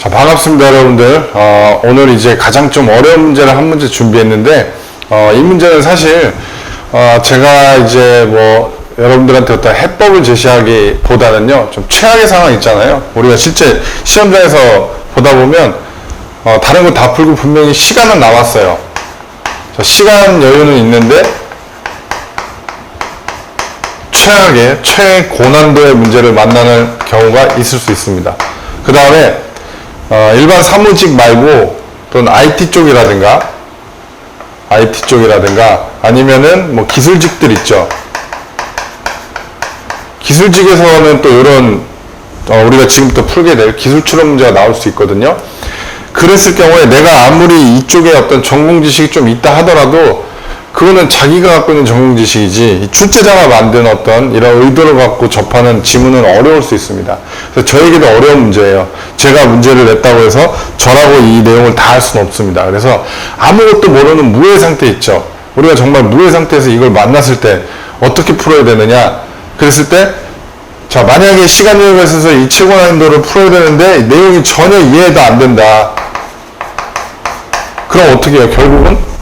자, 반갑습니다, 여러분들. 오늘 이제 가장 좀 어려운 문제를 한 문제 준비했는데, 이 문제는 사실, 제가 이제 뭐, 여러분들한테 어떤 해법을 제시하기보다는요, 좀 최악의 상황 있잖아요. 우리가 실제 시험장에서 보다 보면, 다른 거 다 풀고 분명히 시간은 나왔어요. 자, 시간 여유는 있는데, 최악의, 최고난도의 문제를 만나는 경우가 있을 수 있습니다. 그 다음에, 일반 사무직 말고 또는 IT 쪽이라든가 아니면은 뭐 기술직들 있죠. 기술직에서는 또 이런 우리가 지금부터 풀게 될 기술 추론 문제가 나올 수 있거든요. 그랬을 경우에 내가 아무리 이쪽에 어떤 전공 지식이 좀 있다 하더라도 그거는 자기가 갖고 있는 전공 지식이지 출제자가 만든 어떤 이런 의도를 갖고 접하는 지문은 어려울 수 있습니다. 그래서 저에게도 어려운 문제예요. 제가 문제를 냈다고 해서 저라고 이 내용을 다 할 수는 없습니다. 그래서 아무것도 모르는 무해 상태 있죠. 우리가 정말 무해 상태에서 이걸 만났을 때 어떻게 풀어야 되느냐. 그랬을 때 자, 만약에 시간 여유가 있어서 이 최고 난이도를 풀어야 되는데 내용이 전혀 이해도 안 된다. 그럼 어떻게 해요? 결국은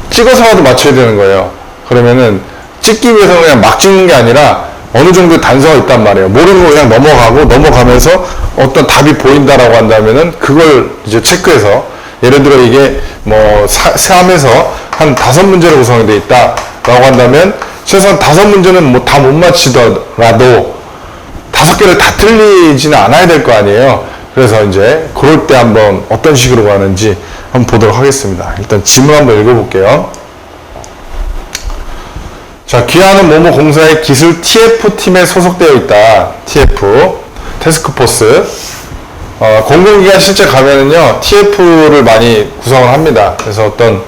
찍어서라도 맞춰야 되는 거예요. 그러면은 찍기 위해서 그냥 막 찍는 게 아니라 어느 정도 단서가 있단 말이에요. 모르는 거 그냥 넘어가면서 어떤 답이 보인다라고 한다면은 그걸 이제 체크해서 예를 들어 이게 뭐 3에서 한 5문제로 구성이 되어 있다라고 한다면 최소한 5문제는 뭐 다 못 맞히더라도 5개를 다 틀리지는 않아야 될 거 아니에요. 그래서 이제 그럴 때 한번 어떤 식으로 가는지 한번 보도록 하겠습니다. 일단 지문 한번 읽어볼게요. 자, 귀하는 모모 공사의 기술 TF팀에 소속되어 있다. TF, 태스크포스. 공공기관 실제 가면은요, TF를 많이 구성을 합니다. 그래서 어떤,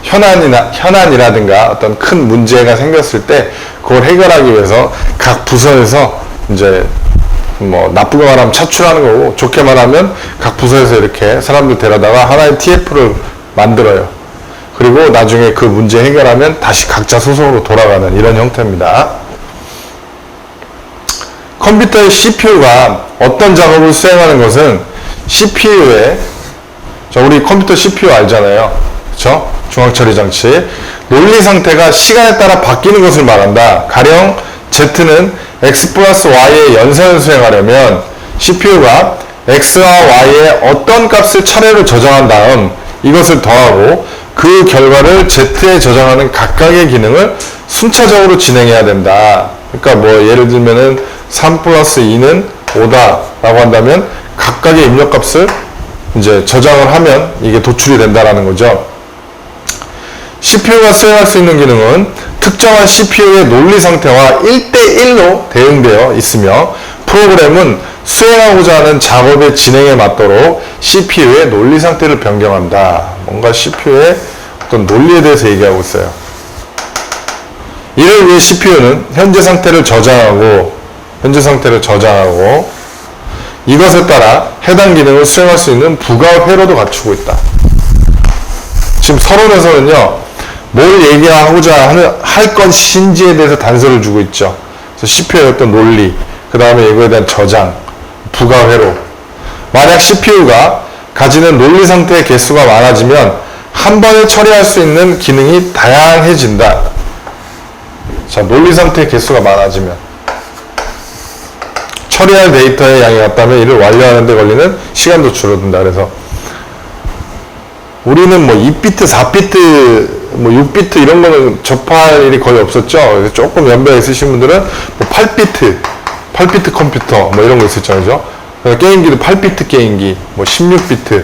현안이라든가 어떤 큰 문제가 생겼을 때 그걸 해결하기 위해서 각 부서에서 이제 뭐 나쁘게 말하면 차출하는 거고 좋게 말하면 각 부서에서 이렇게 사람들 데려다가 하나의 TF를 만들어요. 그리고 나중에 그 문제 해결하면 다시 각자 소속으로 돌아가는 이런 형태입니다. 컴퓨터의 CPU가 어떤 작업을 수행하는 것은 CPU의 우리 컴퓨터 CPU 알잖아요. 그렇죠? 중앙처리 장치. 논리 상태가 시간에 따라 바뀌는 것을 말한다. 가령 Z는 X 플러스 Y의 연산을 수행하려면 CPU가 X와 Y의 어떤 값을 차례로 저장한 다음 이것을 더하고 그 결과를 Z에 저장하는 각각의 기능을 순차적으로 진행해야 된다. 그러니까 뭐 예를 들면은 3 플러스 2는 5다 라고 한다면 각각의 입력값을 이제 저장을 하면 이게 도출이 된다라는 거죠. CPU가 수행할 수 있는 기능은 특정한 CPU의 논리 상태와 1대1로 대응되어 있으며 프로그램은 수행하고자 하는 작업의 진행에 맞도록 CPU의 논리 상태를 변경한다. 뭔가 CPU의 어떤 논리에 대해서 얘기하고 있어요. 이를 위해 CPU는 현재 상태를 저장하고 이것에 따라 해당 기능을 수행할 수 있는 부가 회로도 갖추고 있다. 지금 서론에서는요. 뭘 얘기하고자 할 것인지에 대해서 단서를 주고 있죠. 그래서 CPU의 어떤 논리, 그 다음에 이거에 대한 저장, 부가 회로. 만약 CPU가 가지는 논리 상태의 개수가 많아지면 한 번에 처리할 수 있는 기능이 다양해진다. 자, 논리 상태의 개수가 많아지면 처리할 데이터의 양이 같다면 이를 완료하는 데 걸리는 시간도 줄어든다. 그래서 우리는 뭐 2비트, 4비트, 뭐 6비트 이런 거는 접할 일이 거의 없었죠. 그래서 조금 연배가 있으신 분들은 뭐 8비트 컴퓨터 뭐 이런 거 있었죠. 그죠? 게임기도 8비트 게임기, 뭐 16비트,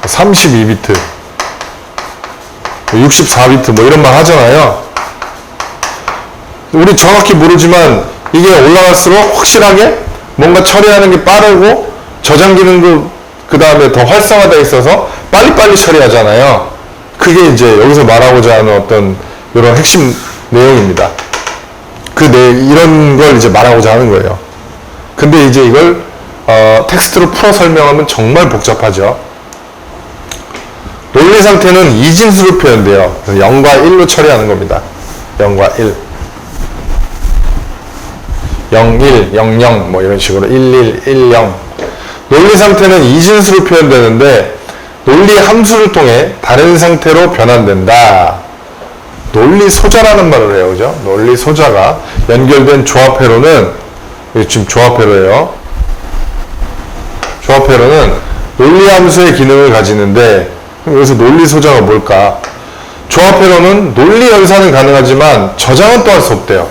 32비트, 64비트 뭐 이런 말 하잖아요. 우리 정확히 모르지만 이게 올라갈수록 확실하게 뭔가 처리하는 게 빠르고 저장 기능도 그 다음에 더 활성화되어 있어서 빨리빨리 처리하잖아요. 그게 이제 여기서 말하고자 하는 어떤 이런 핵심 내용입니다. 이런 걸 이제 말하고자 하는 거예요. 근데 이제 이걸 텍스트로 풀어 설명하면 정말 복잡하죠. 논리 상태는 이진수로 표현돼요. 그래서 0과 1로 처리하는 겁니다. 0과 1. 01, 00 뭐 이런 식으로 11, 10 논리 상태는 이진수로 표현되는데 논리 함수를 통해 다른 상태로 변환된다. 논리 소자라는 말을 해요. 그죠? 논리 소자가 연결된 조합회로는 지금 조합회로예요. 조합회로는 논리 함수의 기능을 가지는데 여기서 논리 소자가 뭘까? 조합회로는 논리 연산은 가능하지만 저장은 또 할 수 없대요.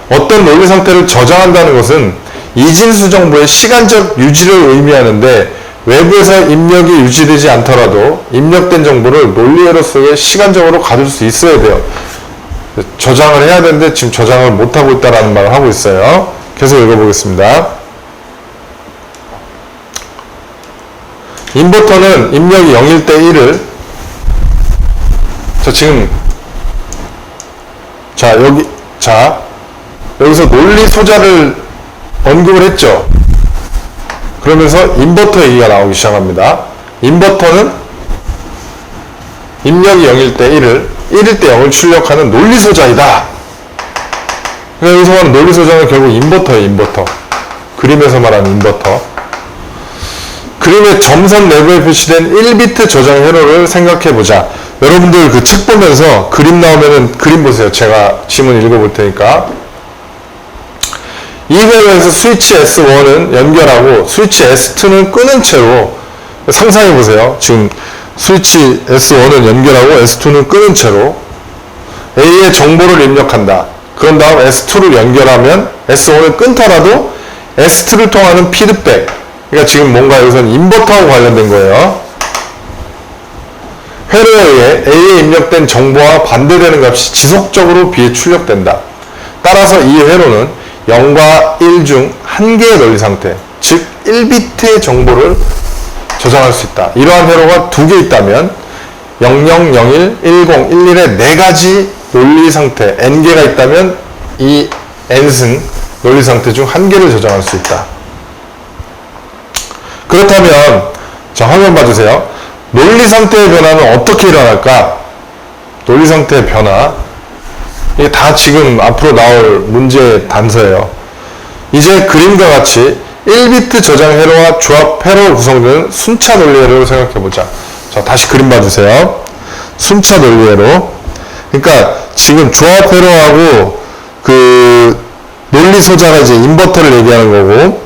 어떤 논리 상태를 저장한다는 것은 이진수 정보의 시간적 유지를 의미하는데 외부에서 입력이 유지되지 않더라도 입력된 정보를 논리회로 속에 시간적으로 가둘 수 있어야 돼요. 저장을 해야 되는데 지금 저장을 못하고 있다는 말을 하고 있어요. 계속 읽어보겠습니다. 인버터는 입력이 0일 때 1을 여기서 논리 소자를 언급을 했죠. 그러면서 인버터 얘기가 나오기 시작합니다. 인버터는 입력이 0일 때 1일 때 0을 출력하는 논리 소자이다. 그러니까 여기서 말하는 논리 소자는 결국 인버터예요. 인버터. 그림에서 말하는 인버터. 그림의 점선 내부에 표시된 1비트 저장 회로를 생각해보자. 여러분들 그 책 보면서 그림 나오면은 그림 보세요. 제가 지문 읽어볼 테니까. 이 회로에서 스위치 S1은 연결하고 스위치 S2는 끄는 채로 상상해보세요. 지금 스위치 S1은 연결하고 S2는 끄는 채로 A의 정보를 입력한다. 그런 다음 S2를 연결하면 S1을 끊더라도 S2를 통하는 피드백. 그러니까 지금 뭔가 여기서는 인버터하고 관련된 거예요. 회로에 의해 A에 입력된 정보와 반대되는 값이 지속적으로 B에 출력된다. 따라서 이 회로는 0과 1 중 한 개의 논리 상태, 즉 1비트의 정보를 저장할 수 있다. 이러한 회로가 두 개 있다면 00, 01, 10, 11의 네 가지 논리 상태, n개가 있다면 이 n승 논리 상태 중 한 개를 저장할 수 있다. 그렇다면 자, 화면 봐주세요. 논리 상태의 변화는 어떻게 일어날까? 논리 상태의 변화, 이게 다 지금 앞으로 나올 문제의 단서예요. 이제 그림과 같이 1비트 저장 회로와 조합 회로로 구성되는 순차 논리 회로를 생각해보자. 자, 다시 그림 봐주세요. 순차 논리 회로. 그러니까 지금 조합 회로하고 그 논리 소자가 이제 인버터를 얘기하는 거고,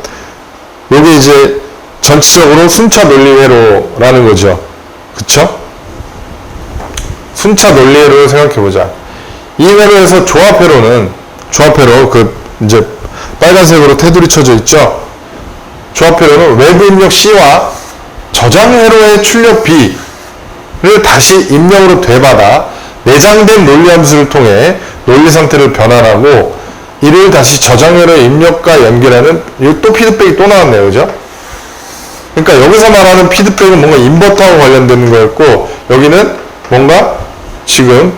요게 이제 전체적으로 순차 논리 회로라는 거죠. 그쵸? 순차 논리 회로를 생각해보자. 이 회로에서 조합 회로, 그 이제 빨간색으로 테두리 쳐져 있죠? 조합 회로는 외부 입력 C와 저장 회로의 출력 B를 다시 입력으로 되받아 내장된 논리 함수를 통해 논리 상태를 변환하고 이를 다시 저장 회로의 입력과 연결하는, 이거 또 피드백이 또 나왔네요. 그죠? 그러니까 여기서 말하는 피드백은 뭔가 인버터하고 관련되는 거였고, 여기는 뭔가 지금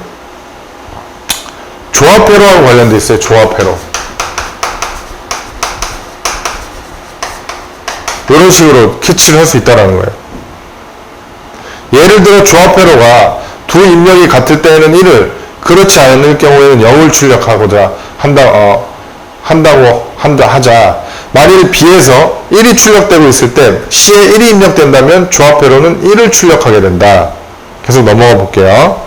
조합 회로하고 관련돼 있어요. 조합 회로. 이런 식으로 캐치를 할 수 있다는 거예요. 예를 들어 조합 회로가 두 입력이 같을 때에는 1을, 그렇지 않을 경우에는 0을 출력하고자 하자. 만일 B에서 1이 출력되고 있을 때 C에 1이 입력된다면 조합 회로는 1을 출력하게 된다. 계속 넘어가 볼게요.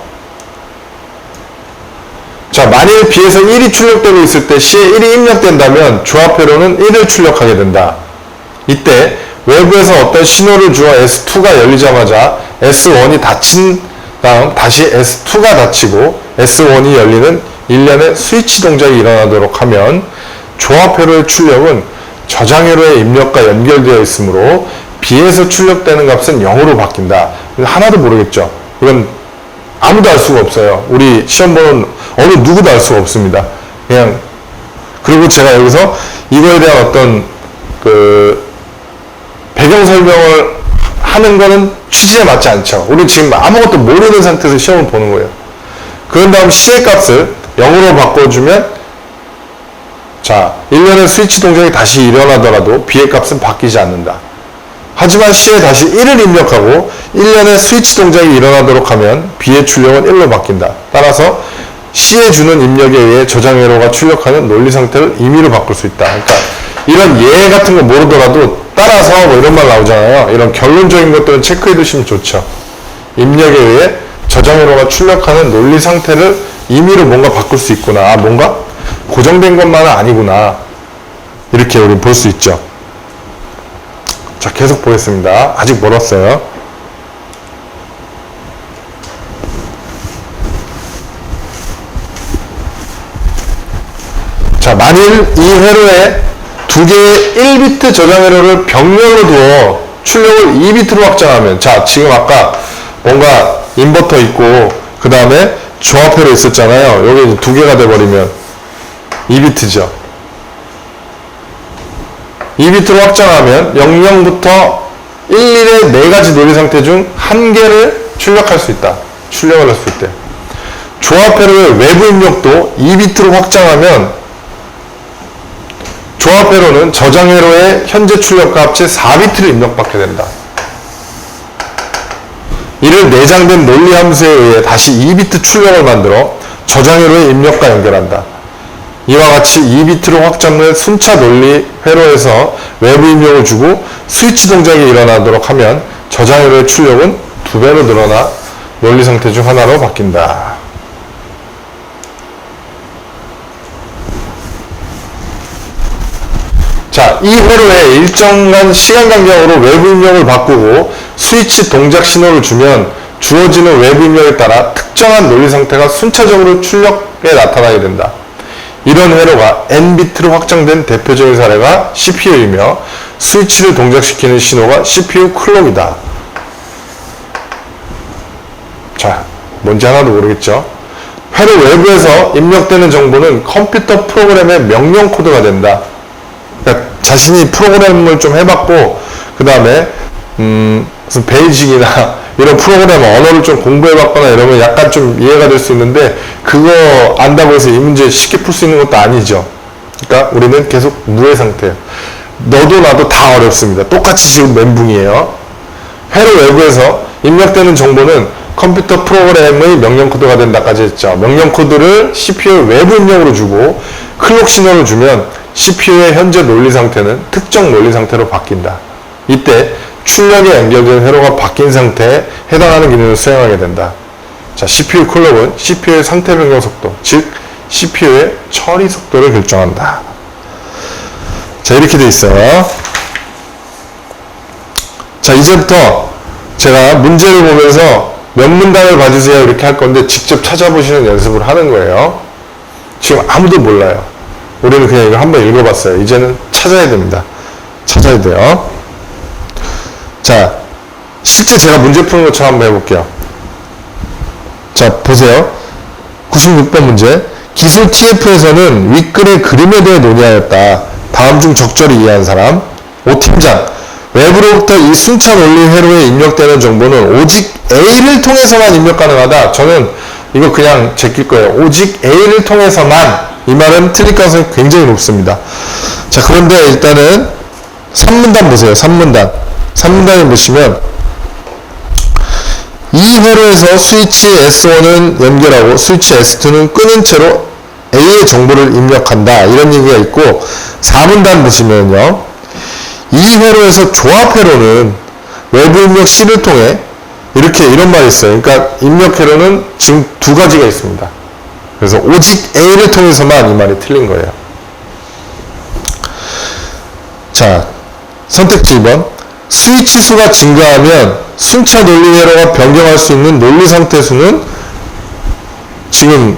자, 만일 B에서 1이 출력되고 있을 때 C에 1이 입력된다면 조합 회로는 1을 출력하게 된다. 이때 외부에서 어떤 신호를 주어 S2가 열리자마자 S1이 닫힌 다음 다시 S2가 닫히고 S1이 열리는 일련의 스위치 동작이 일어나도록 하면 조합 회로의 출력은 저장 회로의 입력과 연결되어 있으므로 B에서 출력되는 값은 0으로 바뀐다. 하나도 모르겠죠. 이건 아무도 알 수가 없어요. 우리 시험 보는 어느 누구도 알 수가 없습니다. 그냥, 그리고 제가 여기서 이거에 대한 어떤 그 배경 설명을 하는 거는 취지에 맞지 않죠. 우리 지금 아무것도 모르는 상태에서 시험을 보는 거예요. 그런 다음 C의 값을 0으로 바꿔주면, 자, 일련의 스위치 동작이 다시 일어나더라도 B의 값은 바뀌지 않는다. 하지만 C에 다시 1을 입력하고 일련의 스위치 동작이 일어나도록 하면 B의 출력은 1로 바뀐다. 따라서 C에 주는 입력에 의해 저장 회로가 출력하는 논리 상태를 임의로 바꿀 수 있다. 그러니까 이런 예 같은 거 모르더라도 따라서 뭐 이런 말 나오잖아요. 이런 결론적인 것들은 체크해 두시면 좋죠. 입력에 의해 저장 회로가 출력하는 논리 상태를 임의로 뭔가 바꿀 수 있구나. 아, 뭔가 고정된 것만은 아니구나. 이렇게 우리 볼 수 있죠. 자, 계속 보겠습니다. 아직 멀었어요. 자, 만일 이 회로에 두 개의 1비트 저장 회로를 병렬로 두어 출력을 2비트로 확장하면, 자, 지금 아까 뭔가 인버터 있고 그 다음에 조합 회로 있었잖아요. 여기 두 개가 돼버리면 2비트죠. 2비트로 확장하면 00부터 11의 4가지 논리 상태 중 한 개를 출력할 수 있다. 출력을 할 수 있대. 조합 회로의 외부 입력도 2비트로 확장하면 조합 회로는 저장 회로의 현재 출력과 합쳐 4비트를 입력받게 된다. 이를 내장된 논리 함수에 의해 다시 2비트 출력을 만들어 저장 회로의 입력과 연결한다. 이와 같이 2비트로 확장된 순차 논리 회로에서 외부 입력을 주고 스위치 동작이 일어나도록 하면 저장 회로의 출력은 2배로 늘어나 논리 상태 중 하나로 바뀐다. 자, 이 회로에 일정한 시간 간격으로 외부 입력을 바꾸고 스위치 동작 신호를 주면 주어지는 외부 입력에 따라 특정한 논리 상태가 순차적으로 출력에 나타나게 된다. 이런 회로가 n비트로 확장된 대표적인 사례가 CPU이며 스위치를 동작시키는 신호가 CPU 클럭이다. 자, 뭔지 하나도 모르겠죠? 회로 외부에서 입력되는 정보는 컴퓨터 프로그램의 명령 코드가 된다. 그러니까 자신이 프로그램을 좀 해봤고 그 다음에 무슨 베이직이나 이런 프로그램 언어를 좀 공부해봤거나 이러면 약간 좀 이해가 될 수 있는데 그거 안다고 해서 이 문제 쉽게 풀 수 있는 것도 아니죠. 그러니까 우리는 계속 무의 상태예요. 너도 나도 다 어렵습니다. 똑같이 지금 멘붕이에요. 회로 외부에서 입력되는 정보는 컴퓨터 프로그램의 명령 코드가 된다까지 했죠. 명령 코드를 CPU 외부 입력으로 주고 클록 신호를 주면 CPU의 현재 논리 상태는 특정 논리 상태로 바뀐다. 이때 출력에 연결된 회로가 바뀐 상태에 해당하는 기능을 수행하게 된다. 자, CPU 클럭은 CPU의 상태 변경 속도, 즉 CPU의 처리 속도를 결정한다. 자, 이렇게 돼 있어요. 자, 이제부터 제가 문제를 보면서 몇 문단을 봐주세요 이렇게 할 건데 직접 찾아보시는 연습을 하는 거예요. 지금 아무도 몰라요. 우리는 그냥 이거 한번 읽어봤어요. 이제는 찾아야 됩니다. 찾아야 돼요. 자, 실제 제가 문제 푸는 것처럼 한번 해볼게요. 자, 보세요. 96번 문제. 기술 TF에서는 윗글의 그림에 대해 논의하였다. 다음 중 적절히 이해한 사람. 오 팀장. 외부로부터 이 순차 논리 회로에 입력되는 정보는 오직 A를 통해서만 입력 가능하다. 저는 이거 그냥 제낄 거예요. 오직 A를 통해서만. 이 말은 틀릴 가능성이 굉장히 높습니다. 자, 그런데 일단은 3문단 보세요. 3문단. 3문단을 보시면 이 회로에서 스위치 S1은 연결하고 스위치 S2는 끄는 채로 A의 정보를 입력한다. 이런 얘기가 있고 4문단 보시면요. 이 회로에서 조합 회로는 외부 입력 C를 통해 이렇게 이런 말이 있어요. 그러니까 입력 회로는 지금 두 가지가 있습니다. 그래서 오직 A를 통해서만 이 말이 틀린 거예요. 자, 선택지 2번. 스위치 수가 증가하면 순차 논리 회로가 변경할 수 있는 논리 상태 수는 지금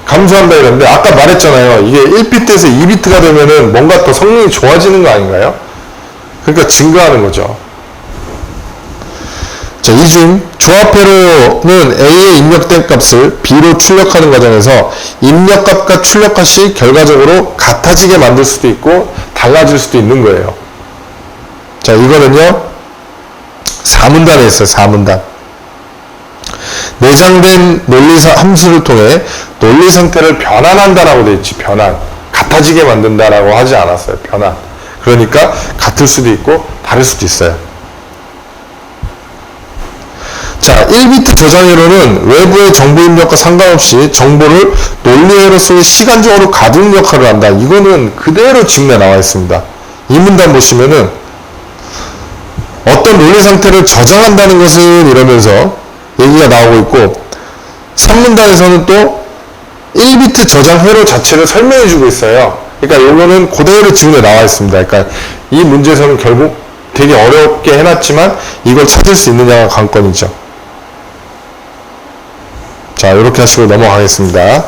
감소한다 이랬는데 아까 말했잖아요. 이게 1비트에서 2비트가 되면은 뭔가 더 성능이 좋아지는 거 아닌가요? 그러니까 증가하는 거죠. 자, 이중 조합 회로는 A에 입력된 값을 B로 출력하는 과정에서 입력값과 출력값이 결과적으로 같아지게 만들 수도 있고 달라질 수도 있는 거예요. 자, 이거는요 4문단에 있어요. 4문단. 내장된 논리 함수를 통해 논리 상태를 변환한다라고 되어 있지. 변환. 같아지게 만든다라고 하지 않았어요. 변환. 그러니까 같을 수도 있고 다를 수도 있어요. 자, 1비트 저장 회로는 외부의 정보 입력과 상관없이 정보를 논리 회로 속에 시간적으로 가두는 역할을 한다. 이거는 그대로 직면에 나와 있습니다. 이 문단 보시면은 어떤 논리 상태를 저장한다는 것은 이러면서 얘기가 나오고 있고, 3문단에서는 또 1비트 저장 회로 자체를 설명해 주고 있어요. 그러니까 이거는 그대로 지문에 나와 있습니다. 그러니까 이 문제에서는 결국 되게 어렵게 해놨지만 이걸 찾을 수 있느냐가 관건이죠. 자, 이렇게 하시고 넘어가겠습니다.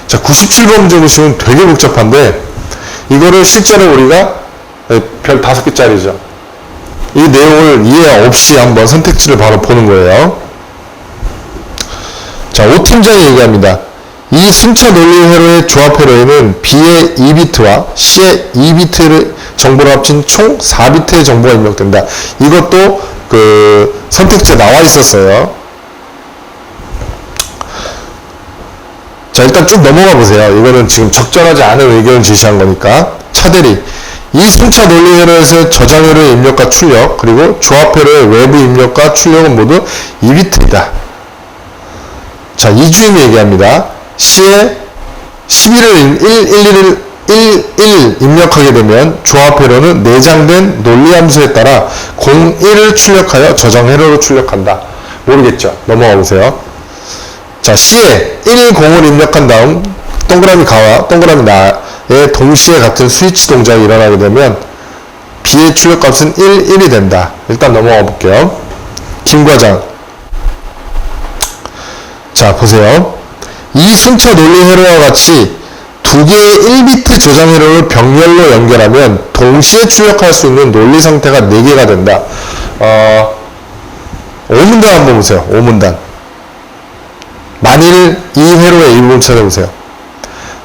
자, 97번 문제 보시면 되게 복잡한데, 이거를 실제로 우리가 별 5개짜리죠. 이 내용을 이해 없이 한번 선택지를 바로 보는 거예요. 자, 5팀장이 얘기합니다. 이 순차 논리 회로의 조합 회로에는 B의 2비트와 C의 2비트 정보를 합친 총 4비트의 정보가 입력된다. 이것도 그 선택지에 나와 있었어요. 자, 일단 쭉 넘어가 보세요. 이거는 지금 적절하지 않은 의견을 제시한 거니까. 차대리. 이 순차 논리 회로에서 저장 회로의 입력과 출력, 그리고 조합 회로의 외부 입력과 출력은 모두 2비트이다. 자, 이주임이 얘기합니다. C에 11을 1 입력하게 되면 조합 회로는 내장된 논리 함수에 따라 01을 출력하여 저장 회로로 출력한다. 모르겠죠? 넘어가 보세요. 자, C에 1, 0을 입력한 다음 동그라미 가와 동그라미 나에 동시에 같은 스위치 동작이 일어나게 되면 B의 출력값은 1, 1이 된다. 일단 넘어가 볼게요. 김과장. 자, 보세요. 이 순차 논리 회로와 같이 두 개의 1비트 저장 회로를 병렬로 연결하면 동시에 출력할 수 있는 논리 상태가 4개가 된다. 5문단 한번 보세요. 5문단. 만일 이 회로의 일부분 찾아보세요.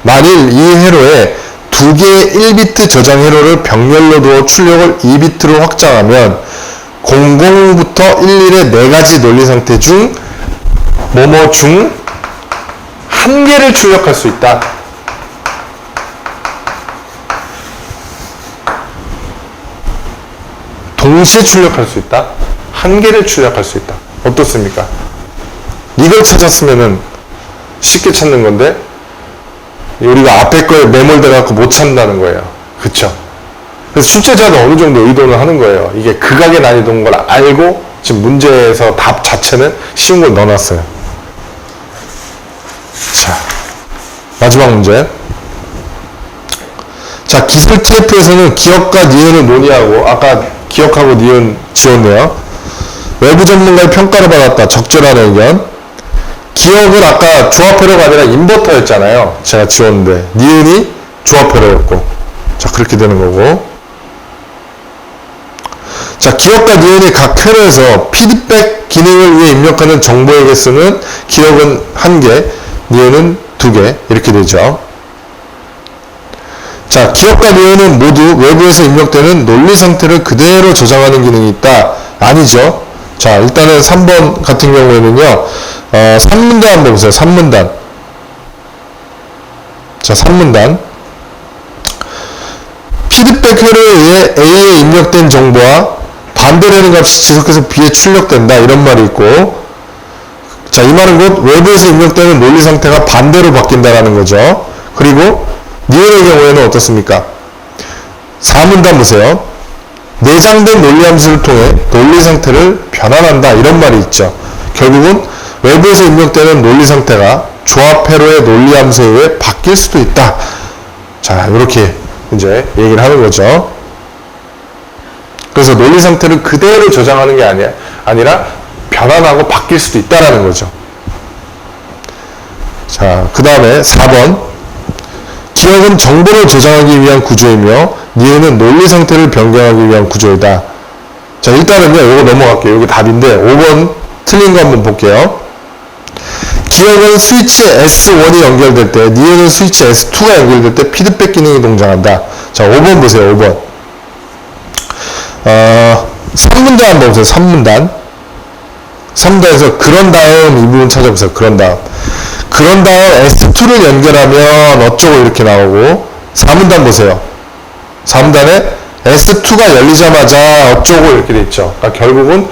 만일 이 회로에 두 개의 1비트 저장 회로를 병렬로 두어 출력을 2비트로 확장하면 00부터 11의 4가지 논리 상태 중 뭐뭐 중 한 개를 출력할 수 있다. 동시에 출력할 수 있다. 한 개를 출력할 수 있다. 어떻습니까? 이걸 찾았으면은 쉽게 찾는 건데 우리가 앞에 거에 매몰돼 갖고 못 찾는다는 거예요. 그쵸? 그래서 출제자도 어느 정도 의도는 하는 거예요. 이게 극악의 난이도인 걸 알고 지금 문제에서 답 자체는 쉬운 걸 넣어놨어요. 자, 마지막 문제. 자, 기술 TF에서는 기억과 니은을 논의하고, 아까 기억하고 니은 지웠네요. 외부 전문가의 평가를 받았다. 적절한 의견. 기억은 아까 조합 회로가 아니라 인버터였잖아요. 제가 지웠는데 니은이 조합 회로였고, 자, 그렇게 되는 거고. 자, 기억과 니은이 각 회로에서 피드백 기능을 위해 입력하는 정보의 개수는 기억은 1개, 니은은 2개, 이렇게 되죠. 자, 기억과 니은은 모두 외부에서 입력되는 논리 상태를 그대로 저장하는 기능이 있다. 아니죠. 자, 일단은 3번 같은 경우에는요, 3문단 한번 보세요. 3문단. 자, 3문단. 피드백 회로에 의해 A에 입력된 정보와 반대되는 값이 지속해서 B에 출력된다. 이런 말이 있고, 자, 이 말은 곧 외부에서 입력되는 논리 상태가 반대로 바뀐다라는 거죠. 그리고 니은의 경우에는 어떻습니까? 4문단 보세요. 내장된 논리 함수를 통해 논리 상태를 변환한다. 이런 말이 있죠. 결국은 외부에서 입력되는 논리 상태가 조합 회로의 논리 함수에 의해 바뀔 수도 있다. 자, 이렇게 이제 얘기를 하는 거죠. 그래서 논리 상태를 그대로 저장하는 게 아니라 변환하고 바뀔 수도 있다라는 거죠. 자, 그 다음에 4번. 기억은 정보를 저장하기 위한 구조이며 니은은 논리 상태를 변경하기 위한 구조이다. 자, 일단은요, 이거 넘어갈게요. 이거 답인데 5번 틀린 거 한번 볼게요. 기억은 스위치 S1이 연결될 때, 니은은 스위치 S2가 연결될 때 피드백 기능이 동작한다. 자, 5번 보세요. 5번. 3문단 한번 보세요. 3문단. 3문단에서 그런 다음 이 부분 찾아보세요. 그런 다음 S2를 연결하면 어쩌고 이렇게 나오고, 4문단 보세요. 4문단에 S2가 열리자마자 어쩌고 이렇게 돼 있죠. 그러니까 결국은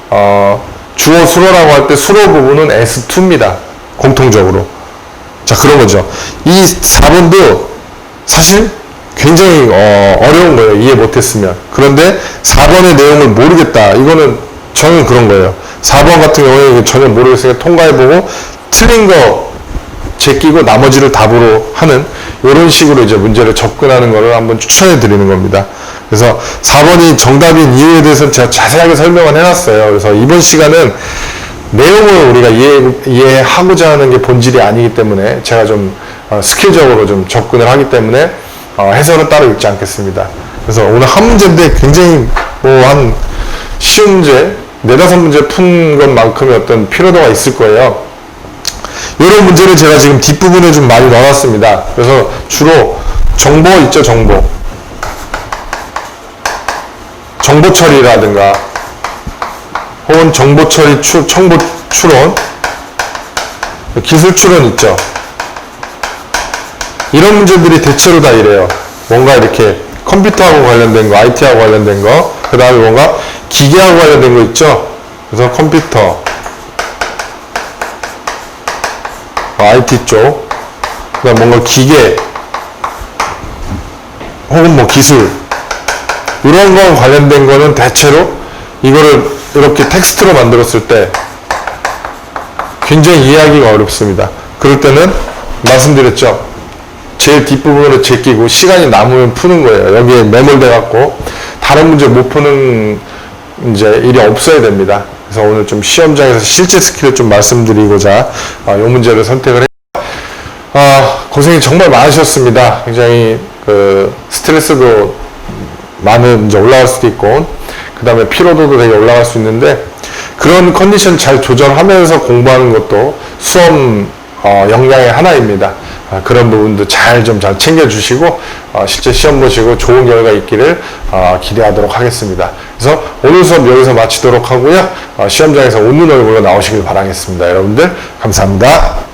주어 수로라고 할 때 수로 부분은 S2입니다. 공통적으로. 자, 그런 거죠. 이 4번도 사실 굉장히 어려운 거예요. 이해 못했으면. 그런데 4번의 내용을 모르겠다. 이거는 저는 그런 거예요. 4번 같은 경우에 전혀 모르겠으니까 통과해보고 틀린 거 제끼고 나머지를 답으로 하는 이런 식으로 이제 문제를 접근하는 거를 한번 추천해 드리는 겁니다. 그래서 4번이 정답인 이유에 대해서 제가 자세하게 설명을 해놨어요. 그래서 이번 시간은 내용을 우리가 이해하고자 하는 게 본질이 아니기 때문에 제가 좀 스킬적으로 좀 접근을 하기 때문에 해설은 따로 읽지 않겠습니다. 그래서 오늘 한 문제인데 굉장히 한 쉬운 문제, 4-5문제 푼 것만큼의 어떤 피로도가 있을 거예요. 이런 문제를 제가 지금 뒷부분에 좀 많이 넣어놨습니다. 그래서 주로 정보 있죠, 정보. 정보 처리라든가 혹은 정보 처리 정보 추론, 기술 추론 있죠. 이런 문제들이 대체로 다 이래요. 뭔가 이렇게 컴퓨터하고 관련된 거, IT하고 관련된 거, 그 다음에 뭔가 기계하고 관련된 거 있죠. 그래서 컴퓨터, IT 쪽, 그 다음 뭔가 기계, 혹은 뭐 기술, 이런 거 관련된 거는 대체로 이거를 이렇게 텍스트로 만들었을 때 굉장히 이해하기가 어렵습니다. 그럴 때는 말씀드렸죠. 제일 뒷부분으로 제끼고 시간이 남으면 푸는 거예요. 여기에 매몰돼 갖고 다른 문제 못 푸는 이제 일이 없어야 됩니다. 그래서 오늘 좀 시험장에서 실제 스킬을 좀 말씀드리고자 이 문제를 선택을 했습니다. 고생이 정말 많으셨습니다. 굉장히 스트레스도 많은 이제 올라갈 수도 있고, 그 다음에 피로도도 되게 올라갈 수 있는데, 그런 컨디션 잘 조절하면서 공부하는 것도 수업 역량의 하나입니다. 그런 부분도 잘 챙겨주시고, 실제 시험 보시고 좋은 결과 있기를 기대하도록 하겠습니다. 그래서 오늘 수업 여기서 마치도록 하고요. 시험장에서 웃는 얼굴로 나오시길 바라겠습니다. 여러분들, 감사합니다.